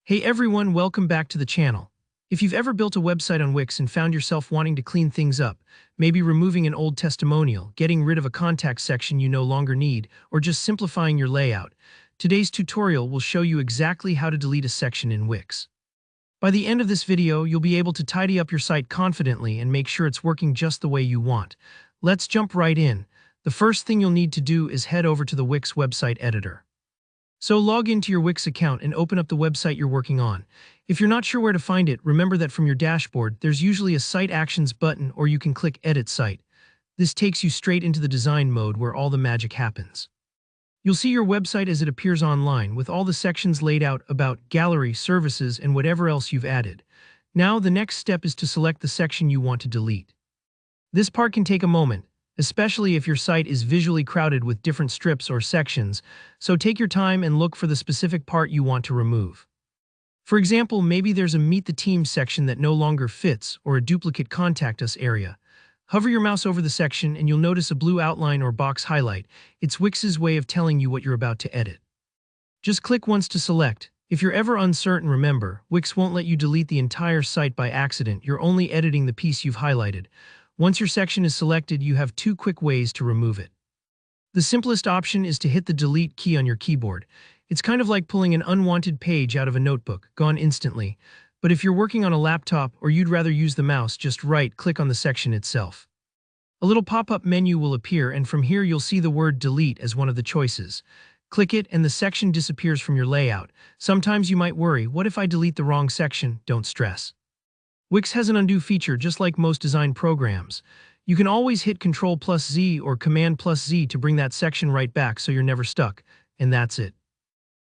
Hey everyone, welcome back to the channel. If you've ever built a website on Wix and found yourself wanting to clean things up, maybe removing an old testimonial, getting rid of a contact section you no longer need, or just simplifying your layout, today's tutorial will show you exactly how to delete a section in Wix. By the end of this video, you'll be able to tidy up your site confidently and make sure it's working just the way you want. Let's jump right in. The first thing you'll need to do is head over to the Wix website editor. So log into your Wix account and open up the website you're working on. If you're not sure where to find it, remember that from your dashboard, there's usually a Site Actions button, or you can click Edit Site. This takes you straight into the design mode where all the magic happens. You'll see your website as it appears online, with all the sections laid out about gallery, services, and whatever else you've added. Now, the next step is to select the section you want to delete. This part can take a moment, especially if your site is visually crowded with different strips or sections, so take your time and look for the specific part you want to remove. For example, maybe there's a Meet the Team section that no longer fits, or a duplicate Contact Us area. Hover your mouse over the section and you'll notice a blue outline or box highlight. It's Wix's way of telling you what you're about to edit. Just click once to select. If you're ever uncertain, remember, Wix won't let you delete the entire site by accident. You're only editing the piece you've highlighted. Once your section is selected, you have two quick ways to remove it. The simplest option is to hit the Delete key on your keyboard. It's kind of like pulling an unwanted page out of a notebook, gone instantly. But if you're working on a laptop or you'd rather use the mouse, just right-click on the section itself. A little pop-up menu will appear, and from here you'll see the word Delete as one of the choices. Click it and the section disappears from your layout. Sometimes you might worry, what if I delete the wrong section? Don't stress. Wix has an undo feature just like most design programs. You can always hit Ctrl+Z or Command+Z to bring that section right back so you're never stuck, and that's it.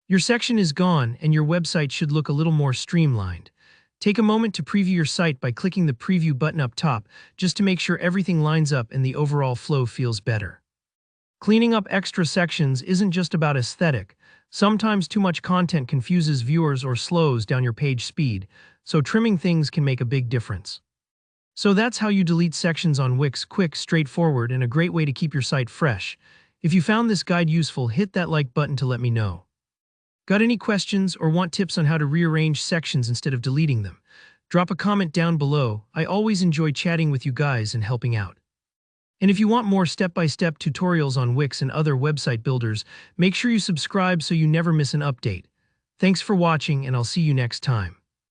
Your section is gone and your website should look a little more streamlined. Take a moment to preview your site by clicking the Preview button up top, just to make sure everything lines up and the overall flow feels better. Cleaning up extra sections isn't just about aesthetic. Sometimes too much content confuses viewers or slows down your page speed, so trimming things can make a big difference. So that's how you delete sections on Wix: quick, straightforward, and a great way to keep your site fresh. If you found this guide useful, hit that like button to let me know. Got any questions or want tips on how to rearrange sections instead of deleting them? Drop a comment down below. I always enjoy chatting with you guys and helping out. And if you want more step-by-step tutorials on Wix and other website builders, make sure you subscribe so you never miss an update. Thanks for watching, and I'll see you next time.